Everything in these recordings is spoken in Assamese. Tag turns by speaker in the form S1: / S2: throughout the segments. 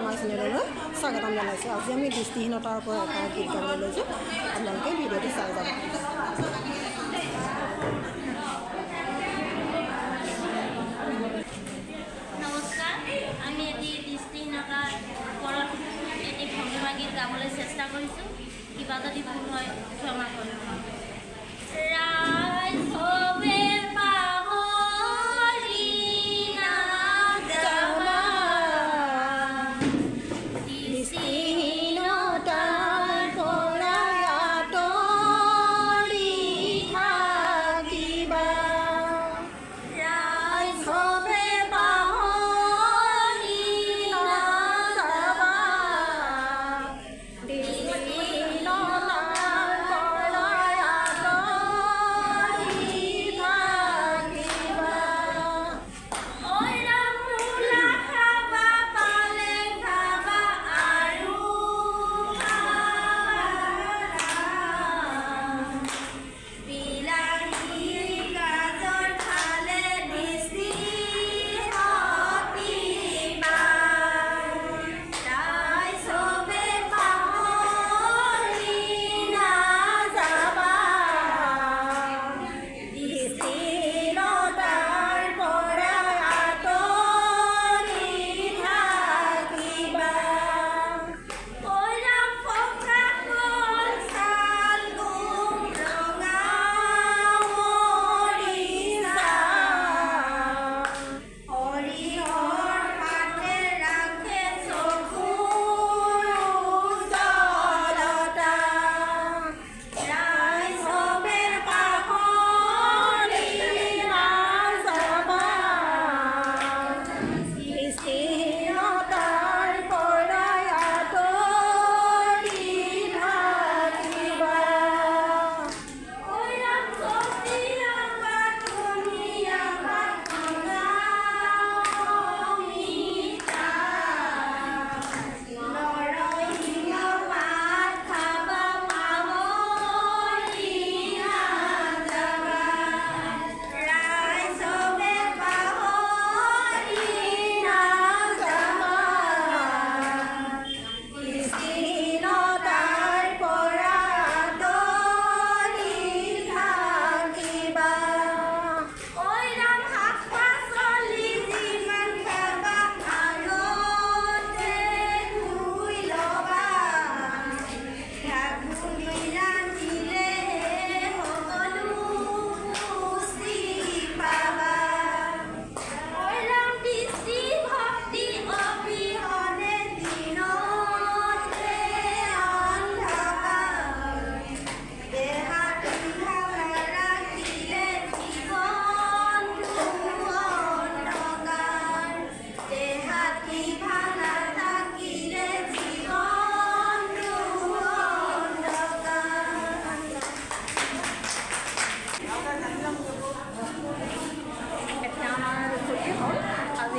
S1: আমাৰ চেনেললৈ স্বাগতম জনাইছোঁ। আজি আমি দৃষ্টিহীনতাৰ ওপৰত এটা গীত গাবলৈ লৈছোঁ, আপোনালোকে ভিডিঅ'টো চাই যাব।
S2: নমস্কাৰ, আমি এটি দৃষ্টিহীনতাৰ ওপৰত এটি ভংগীমা গীত গাবলৈ চেষ্টা কৰিছোঁ। কিবা যদি ভুল হয় ক্ষমা কৰিব।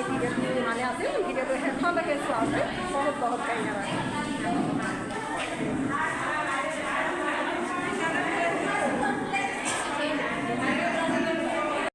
S1: ভিডিঅ'টো ইমানে আছিল। ভিডিঅ'টো শেষলৈকে চোৱা বহুত ধন্যবাদ।